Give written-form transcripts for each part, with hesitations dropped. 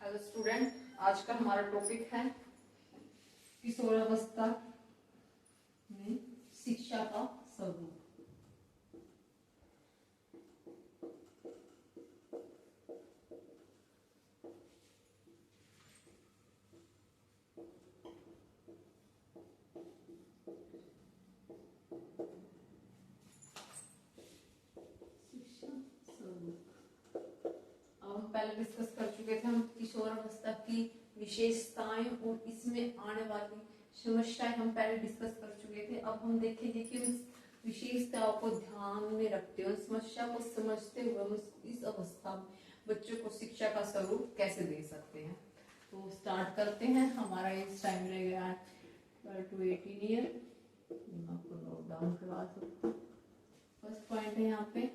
Hello student, आज का हमारा टॉपिक है किशोरावस्था में शिक्षा का स्वरूप। शिक्षा स्वरूप हम पहले डिस्कस कर चुके थे। हम किशोरावस्था की विशेषताएं और इसमें आने वाली समस्याएं हम पहले डिस्कस कर चुके थे। अब हम देखेंगे कि उन विशेषताओं को ध्यान में रखते हुए, समस्या को समझते हुए हम इस अवस्था में बच्चों को शिक्षा का स्वरूप कैसे दे सकते हैं। तो स्टार्ट करते हैं। हमारा इस टाइम लगेगा 12 to 18 ईयर। आपको नोट डाउन करवा सकते हैं। फर्स्ट पॉइंट है यहाँ पे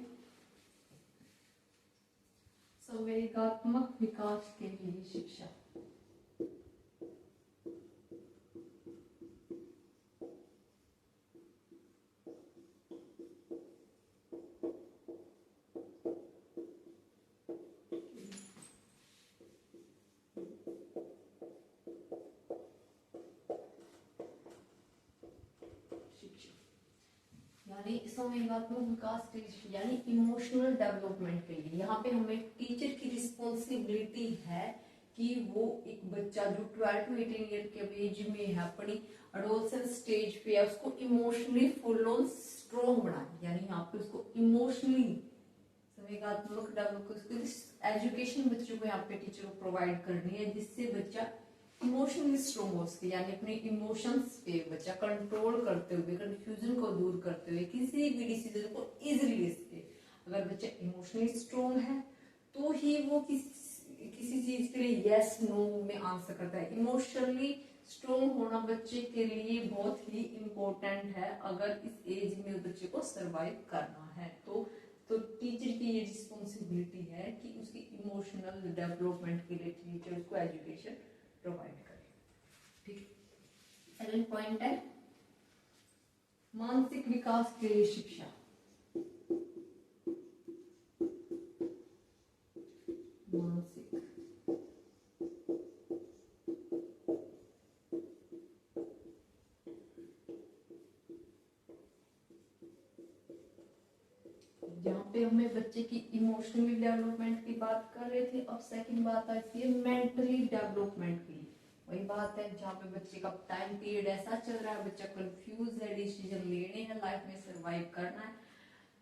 संवेगात्मक विकास के लिए शिक्षा। यानी संवेगात्मक विकास के लिए यानी इमोशनल डेवलपमेंट के लिए यहाँ पे हमें टीचर की रिस्पॉन्सिबिलिटी है कि वो एक बच्चा जो 12 to 18 ईयर के एज में है, अपनी एडोलसेंस स्टेज पे है, उसको इमोशनली फुल ऑन स्ट्रॉन्ग बनाए। यानी यहाँ पे उसको इमोशनली संवेगात्मक डेवलप एजुकेशन बच्चों को यहाँ पे टीचर को प्रोवाइड करनी है, जिससे बच्चा इमोशनली स्ट्रॉन्ग हो सके। यानी अपने इमोशंस पे बच्चा कंट्रोल करते हुए, कंफ्यूजन को दूर करते हुए किसी भी डिसीजन को इजीली ले सके। अगर बच्चा इमोशनली स्ट्रॉन्ग है तो ही वो किसी चीज के लिए यस नो में आंसर करता है। इमोशनली स्ट्रॉन्ग होना बच्चे के लिए बहुत ही इम्पोर्टेंट है अगर इस एज में बच्चे को सरवाइव करना है। तो टीचर की ये रिस्पॉन्सिबिलिटी है कि उसकी इमोशनल डेवलपमेंट के लिए टीचर को एजुकेशन प्रोवाइड करें। ठीक। सेकंड पॉइंट है मानसिक विकास के लिए शिक्षा। मानसिक जहाँ पे हमें बच्चे की इमोशनली डेवलपमेंट की बात कर रहे थे, अब सेकंड बात आती है मेंटली डेवलपमेंट की। वही बात है जहाँ पे बच्चे का टाइम पीरियड ऐसा चल रहा है, बच्चा कंफ्यूज है, डिसीजन लेने हैं, लाइफ में सरवाइव करना है।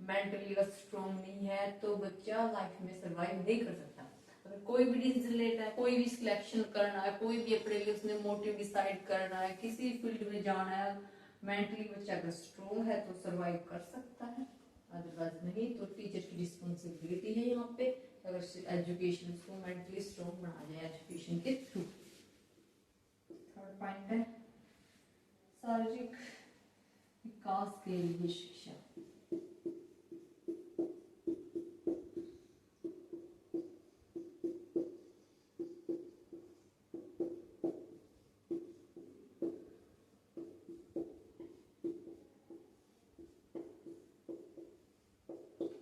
मेंटली अगर स्ट्रॉन्ग नहीं है तो बच्चा लाइफ में सरवाइव नहीं कर सकता। अगर कोई भी डिसीजन लेना है, कोई भी सिलेक्शन करना है, कोई भी अपने लिए उसने मोटिव डिसाइड करना है, किसी फील्ड में जाना है, मेंटली बच्चा अगर स्ट्रॉन्ग है तो सरवाइव कर सकता है, अदरवाइज नहीं। तो टीचर की रिस्पॉन्सिबिलिटी है यहाँ पे अगर एजुकेशन को मेंटली स्ट्रॉन्ग बनाया जाए एजुकेशन के थ्रू। थर्ड पॉइंट है शारीरिक विकास के लिए शिक्षा।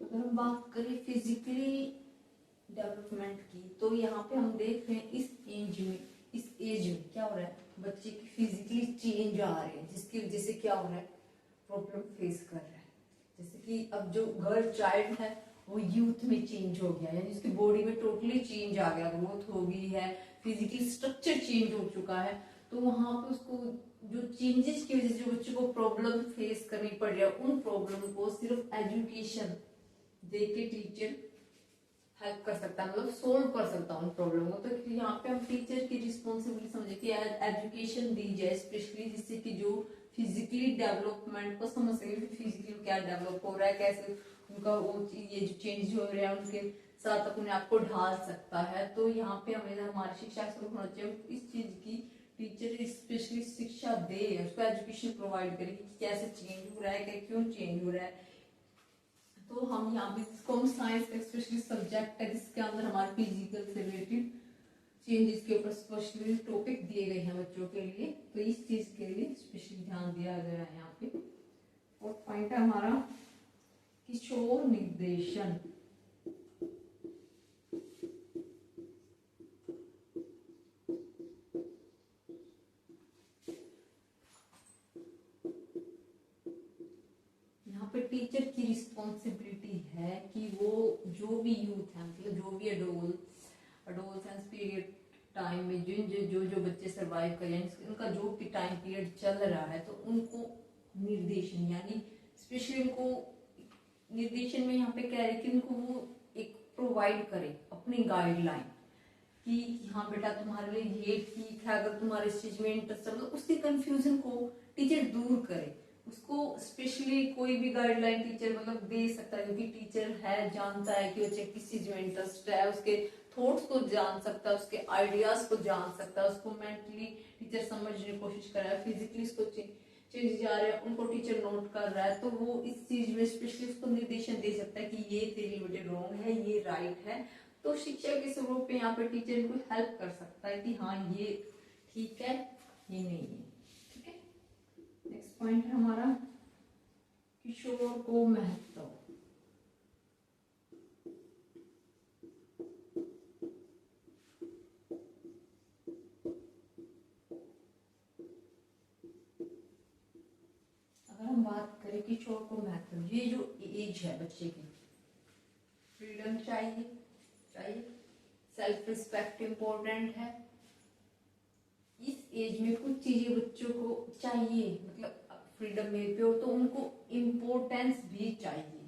अगर हम बात करें फिजिकली डेवलपमेंट की तो यहाँ पे हम देख रहे हैं इस एज में क्या हो रहा है, बच्चे की फिजिकली चेंज आ रहे हैं, जिसकी वजह से क्या हो रहा है, प्रॉब्लम फेस कर रहा है। जैसे कि अब जो गर्ल चाइल्ड है वो यूथ में चेंज हो गया, यानी उसकी बॉडी में टोटली चेंज आ गया, ग्रोथ हो गई है, फिजिकल स्ट्रक्चर चेंज हो चुका है। तो वहां पे उसको जो चेंजेस की वजह से जो बच्चे को प्रॉब्लम फेस करनी पड़ रही है, उन प्रॉब्लम को सिर्फ एजुकेशन देके टीचर हेल्प कर सकता है, मतलब सोल्व कर सकता है उन प्रॉब्लम को। तो यहाँ पे हम टीचर की रिस्पॉन्सिबिलिटी समझे कि एजुकेशन दी जाए स्पेशली, जिससे कि जो फिजिकली डेवलपमेंट को समझ सके, फिजिकली क्या डेवलप हो रहा है, कैसे उनका वो ये जो चेंज हो रहा है उनके साथ अपने आप को ढाल सकता है। तो यहाँ पे हमें हमारी शिक्षा शुरू होना चाहिए, इस चीज की टीचर स्पेशली शिक्षा दे, उसको एजुकेशन प्रोवाइड करे कि कैसे चेंज हो रहा है, क्यों चेंज हो रहा है। तो हम यहाँ पे इसको हम साइंस का स्पेशली सब्जेक्ट है जिसके अंदर हमारे फिजिकल से रिलेटेड चेंजेस के ऊपर स्पेशली टॉपिक दिए गए हैं बच्चों के लिए, तो इस चीज के लिए स्पेशली ध्यान दिया गया है यहाँ पे। और पॉइंट है हमारा किशोर निर्देशन। जो भी यूथ है, मतलब जो भी अडोलसेंस पीरियड टाइम में जो बच्चे सरवाइव करें, उनका जो भी टाइम पीरियड चल रहा है, तो उनको निर्देशन, यानी स्पेशली उनको निर्देशन में यहाँ पे कह रहे कि उनको वो एक प्रोवाइड करे अपनी गाइडलाइन कि हाँ बेटा तुम्हारे लिए ये ठीक है, अगर तुम्हारे इस चीज में इंटरेस्ट है, मतलब उसकी कंफ्यूजन को टीचर दूर करे। उसको स्पेशली कोई भी गाइडलाइन टीचर मतलब दे सकता है, क्योंकि टीचर है, जानता है कि बच्चे किस चीज में इंटरेस्ट है, उसके थॉट्स को जान सकता है, उसके आइडियाज को जान सकता है, उसको मेंटली टीचर समझने की कोशिश कर रहा है, फिजिकली उसको चेंज जा रहे हैं उनको टीचर नोट कर रहा है, तो वो इस चीज में स्पेशली उसको निर्देशन दे सकता है कि ये तेरे लिए बेटे रॉन्ग है, ये राइट है। तो शिक्षक के स्वरूप पे यहाँ पे टीचर को हेल्प कर सकता है कि हाँ ये ठीक है, ये नहीं है। ठीक है, नेक्स्ट पॉइंट है हमारा किशोर को महत्व। अगर हम बात करें किशोर को महत्व, ये जो एज है बच्चे की, फ्रीडम चाहिए, सेल्फ रिस्पेक्ट इम्पोर्टेंट है। इस एज में कुछ चीजें बच्चों को चाहिए, मतलब फ्रीडम में पे हो तो उनको इम्पोर्टेंस भी चाहिए।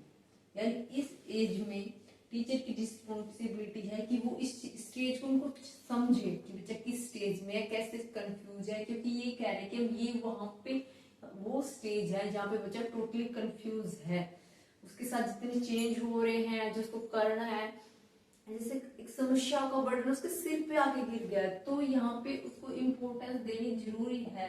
यानी इस एज में टीचर की रिस्पॉन्सिबिलिटी है कि वो इस स्टेज को उनको समझे कि बच्चा किस स्टेज में है, कैसे कंफ्यूज है, क्योंकि ये कह रहे हैं कि ये वहां पे वो स्टेज है जहाँ पे बच्चा टोटली कंफ्यूज है, उसके साथ जितने चेंज हो रहे हैं, जो उसको करना है, जैसे एक समस्या का बर्डन उसके सिर पे आके गिर गया, तो यहाँ पे उसको इम्पोर्टेंस देनी जरूरी है।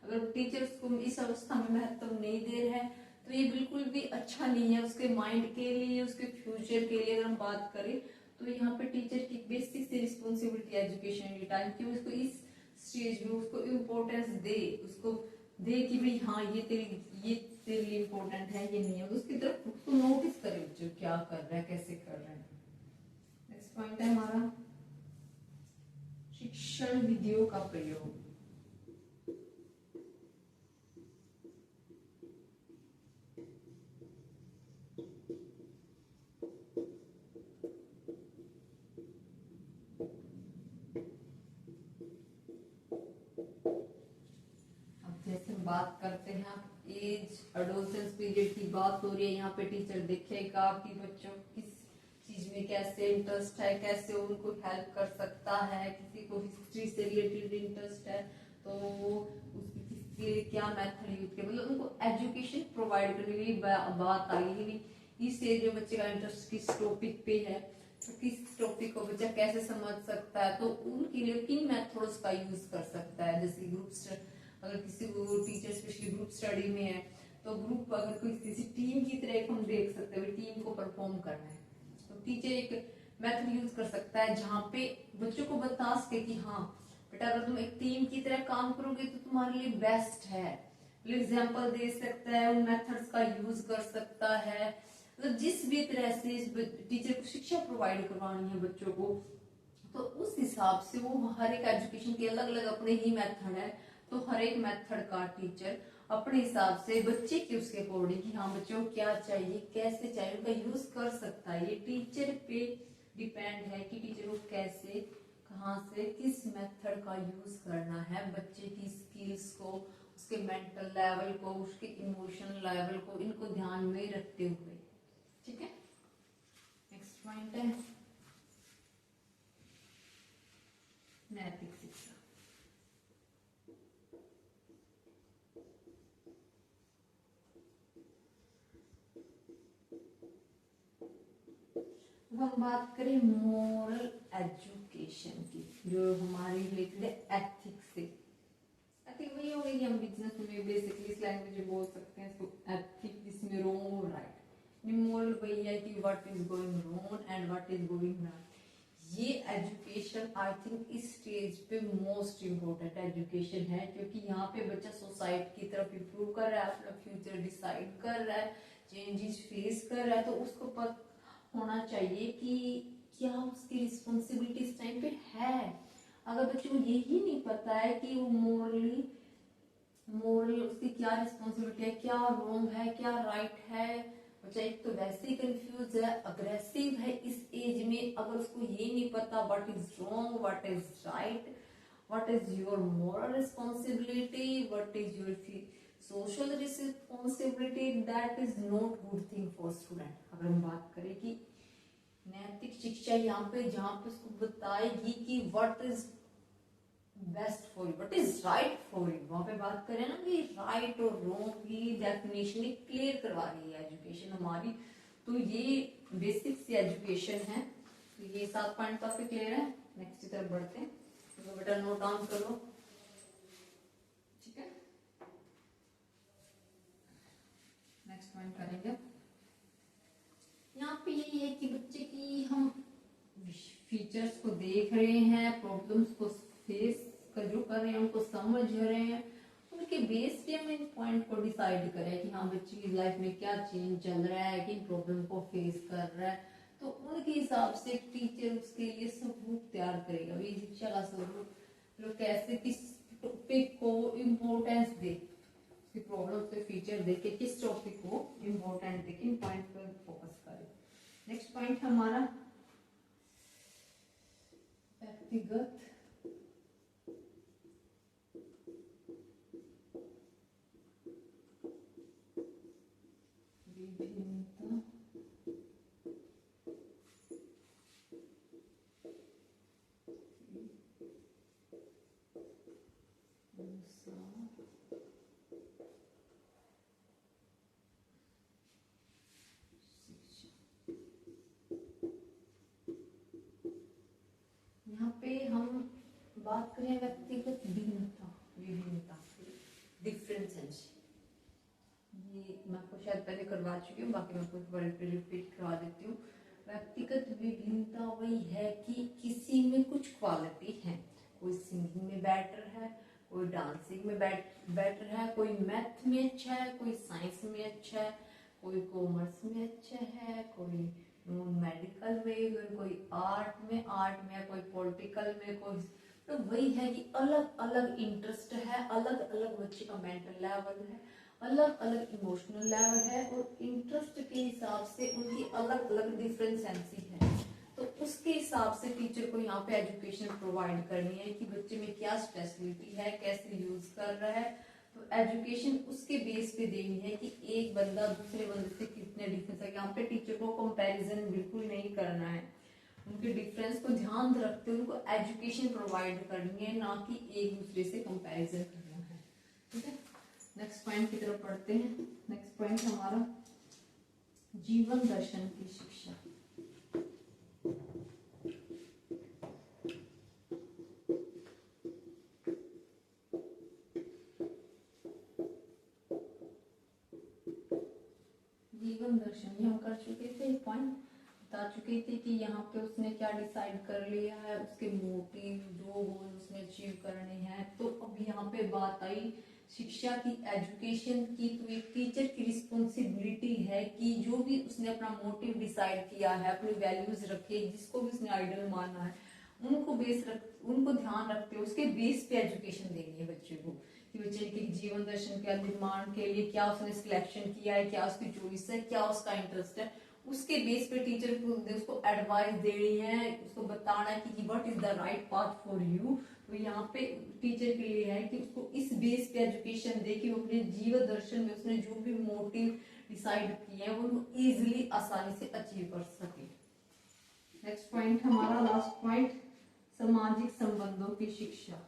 अगर टीचर उसको इस अवस्था में महत्व नहीं दे रहा है तो ये बिल्कुल भी अच्छा नहीं है उसके माइंड के लिए, उसके फ्यूचर के लिए। अगर हम बात करें तो यहाँ पे टीचर की बेसिक से रिस्पॉन्सिबिलिटी एजुकेशन टाइम की उसको इस स्टेज में उसको इम्पोर्टेंस दे, उसको दे कि भाई हाँ ये तेरे लिए इम्पोर्टेंट है, ये नहीं है, उसकी तरफ उसको नोटिस करे बच्चों क्या कर रहा है, कैसे कर रहे हैं। नेक्स्ट पॉइंट है हमारा शिक्षण विधियों का प्रयोग। अब जैसे हम बात करते हैं एज एडोलसेंस पीरियड की बात हो रही है, यहाँ पे टीचर देखेगा कि बच्चों किस चीज में कैसे इंटरेस्ट है, कैसे उनको हेल्प कर सकता है। किसी को हिस्ट्री से रिलेटेड इंटरेस्ट है तो उसके लिए क्या मेथड यूज किया, मतलब उनको एजुकेशन प्रोवाइड करने की बात आ गई। इस एज में बच्चे का इंटरेस्ट किस टॉपिक पे है, तो किस टॉपिक को बच्चा कैसे समझ सकता है, तो उनके लिए किन मेथड्स का यूज कर सकता है। जैसे ग्रुप, अगर किसी को टीचर स्पेशली ग्रुप स्टडी में है तो ग्रुप, अगर कोई किसी टीम की तरह हम देख सकते हैं टीम को परफॉर्म करना है, तो टीचर एक मेथड यूज कर सकता है जहाँ पे बच्चों को बता सके कि हाँ बेटा अगर तुम एक टीम की तरह काम करोगे तो तुम्हारे लिए बेस्ट है। एग्जाम्पल दे सकता है, उन मेथड्स का यूज कर सकता है। मतलब जिस भी तरह से टीचर को शिक्षा प्रोवाइड करवानी है बच्चों को, तो उस हिसाब से वो हर एक एजुकेशन के अलग अलग अपने ही मेथड है, तो हर एक मेथड का टीचर अपने हिसाब से बच्चे के उसके अकॉर्डिंग कि हाँ बच्चों को क्या चाहिए, कैसे चाहिए, उनका यूज कर सकता है। ये टीचर पे डिपेंड है कि टीचर को कैसे, कहाँ से, किस मेथड का यूज करना है बच्चे की स्किल्स को, उसके मेंटल लेवल को, उसके इमोशनल लेवल को, इनको ध्यान में रखते हुए। ठीक है, नेक्स्ट पॉइंट है नैतिक शिक्षा। हम बात करें मोरल एजुकेशन की, जो हमारी रिलेटेड है एथिक्स से। एथिक वही हो गई हम बिजनेस में बेसिकली इस लैंग्वेज में बोल सकते हैं इसको एथिक, जिसमें रॉन्ग और राइट। मोरल वही है कि what is going wrong and what is going right. ये एजुकेशन आई थिंक इस स्टेज पे मोस्ट इम्पोर्टेंट एजुकेशन है, क्योंकि यहाँ पे बच्चा सोसाइटी की तरफ इम्प्रूव कर रहा है, अपना फ्यूचर डिसाइड कर रहा है, चेंजेस फेस कर रहा है, तो उसको पता होना चाहिए कि क्या उसकी रिस्पॉन्सिबिलिटी इस टाइम पे है। अगर बच्चे को यही नहीं पता है कि वो मोरल उसकी क्या रिस्पॉन्सिबिलिटी है, क्या रॉन्ग है, क्या राइट है, बच्चा एक तो वैसे ही कंफ्यूज है, अग्रेसिव है इस एज में, अगर उसको ये नहीं पता what is wrong what is right, what is your moral responsibility, what is your social responsibility, that is not good thing for student. अगर हम बात करें कि नैतिक शिक्षा यहाँ पे जहाँ पे उसको बताएगी कि what is best for you, what is right for you, वहां पे बात करें ना कि राइट और रॉन्ग की डेफिनेशन क्लियर करवा रही है एजुकेशन हमारी। तो ये बेसिक सी एजुकेशन है। तो ये 7 पॉइंट काफी क्लियर है। नेक्स्ट की तरफ बढ़ते हैं। तो बेटा नोट डाउन कर लो, ठीक है। नेक्स्ट पॉइंट करेंगे। यहाँ पे यही है कि बच्चे की हम फीचर्स को देख रहे हैं, प्रॉब्लम्स को फेस जो कर रहे हैं उनको समझ रहे हैं, उनके बेस पे हम इन पॉइंट को डिसाइड करें कि हाँ बच्चे की लाइफ में क्या चेंज चल रहा है, किन प्रॉब्लम को फेस कर रहा है। तो उनके हिसाब से टीचर उसके लिए स्वरूप तैयार करेगा। ये शिक्षा का स्वरूप लोग कैसे किस टॉपिक को इम्पोर्टेंस दे, उसकी प्रॉब्लम से फीचर देके किस टॉपिक को इम्पोर्टेंट देके इन पॉइंट पर फोकस करें। नेक्स्ट पॉइंट हमारा व्यक्तिगत विभिन्नता यहाँ पे हम बात करें व्यक्तिगत भिन्नता, विभिन्नता, डिफरेंसेस। ये मैं आपको शायद पहले करवा चुकी हूँ, बाकी मैं आपको रिपीट करवा देती हूँ। व्यक्तिगत विभिन्नता वही है कि किसी में कुछ क्वालिटी है, कोई सिंगिंग में बेटर है, कोई डांसिंग में बेटर है, कोई मैथ में अच्छा है, कोई साइंस में अच्छा है, कोई कॉमर्स में अच्छा है, कोई मेडिकल में, कोई आर्ट में, कोई पॉलिटिकल में, कोई। तो वही है कि अलग अलग इंटरेस्ट है, अलग अलग बच्चे का मेंटल लेवल है, अलग अलग इमोशनल लेवल है, और इंटरेस्ट के हिसाब से उनकी अलग अलग डिफरेंसेंसी है। तो उसके हिसाब से टीचर को यहाँ पे एजुकेशन प्रोवाइड करनी है कि बच्चे में क्या स्पेशलिटी है, कैसे यूज कर रहा है। तो एजुकेशन उसके बेस पे देनी है कि एक बंदा दूसरे बंदे से कितने डिफरेंस है। यहाँ पे टीचर को कंपैरिजन बिल्कुल नहीं करना है, उनके डिफरेंस को ध्यान रखते हुए उनको एजुकेशन प्रोवाइड करनी है, ना कि एक दूसरे से कंपैरिजन करना है, ठीक है। नेक्स्ट पॉइंट की तरफ पढ़ते हैं। नेक्स्ट पॉइंट हमारा जीवन दर्शन की शिक्षा। जीवन दर्शन ये हम कर चुके थे, पॉइंट बता चुके थे कि यहाँ पे उसने क्या डिसाइड कर लिया है, उसके मोटिव जो गोल उसने अचीव करने हैं। तो अब यहाँ पे बात आई शिक्षा की, एजुकेशन की। तो एक टीचर की रिस्पॉन्सिबिलिटी है कि जो भी उसने अपना मोटिव डिसाइड किया है, अपनी वैल्यूज रखे, जिसको भी उसने आइडल माना है, उनको ध्यान रखते हुए उसके बेस पे एजुकेशन देनी है बच्चे को, कि बच्चे के जीवन दर्शन के निर्माण के लिए क्या उसने सिलेक्शन किया है, क्या उसकी चॉइस है, क्या उसका इंटरेस्ट है। उसके बेस पे टीचर को उसको एडवाइस देनी है, उसको बताना है कि what is the right path for you. तो यहाँ पे टीचर के लिए है कि उसको इस बेस पे एजुकेशन दे कि वो अपने जीवन दर्शन में उसने जो भी मोटिव डिसाइड किए हैं वो इजिली आसानी से अचीव कर सके। नेक्स्ट पॉइंट हमारा लास्ट पॉइंट, सामाजिक संबंधों की शिक्षा।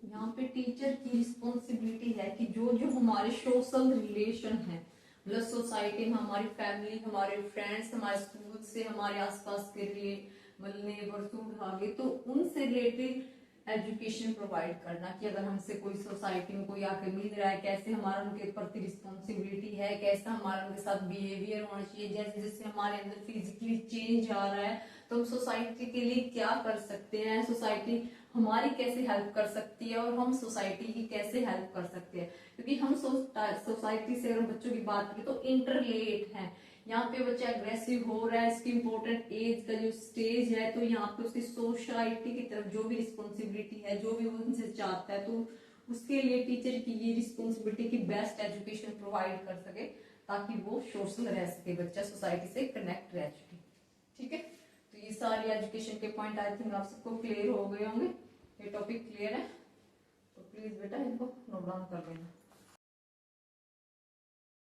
यहाँ पे टीचर की रिस्पॉन्सिबिलिटी है कि जो जो हमारे सोशल रिलेशन है, मतलब सोसाइटी में हमारी फैमिली, हमारे फ्रेंड्स, हमारे स्कूल से, हमारे आसपास के लिए नेबरहुड आगे, तो उनसे रिलेटेड एजुकेशन प्रोवाइड करना कि अगर हमसे कोई सोसाइटी में कोई आके मिल रहा है, कैसे हमारा उनके प्रति रिस्पॉन्सिबिलिटी है, कैसा हमारा उनके साथ बिहेवियर होना चाहिए। जैसे जैसे हमारे अंदर फिजिकली चेंज आ रहा है तो हम सोसाइटी के लिए क्या कर सकते हैं, सोसाइटी हमारी कैसे हेल्प कर सकती है, और हम सोसाइटी की कैसे हेल्प कर सकते हैं। क्योंकि हम सोसाइटी से अगर बच्चों की बात करें तो इंटरलेट है, यहाँ पे बच्चा अग्रेसिव हो रहा है, इसकी इंपॉर्टेंट एज का जो स्टेज है, तो यहाँ पे उसकी सोसाइटी की तरफ जो भी रिस्पॉन्सिबिलिटी है, जो भी वो उनसे चाहता है, तो उसके लिए टीचर की ये रिस्पॉन्सिबिलिटी की बेस्ट एजुकेशन प्रोवाइड कर सके, ताकि वो सोशल रह सके, बच्चा सोसाइटी से कनेक्ट रह सके। ठीक है, तो ये सारी एजुकेशन के पॉइंट आई थिंक आप सबको क्लियर हो गए होंगे। ये टॉपिक क्लियर है, तो प्लीज बेटा इनको नोट डाउन कर लेना।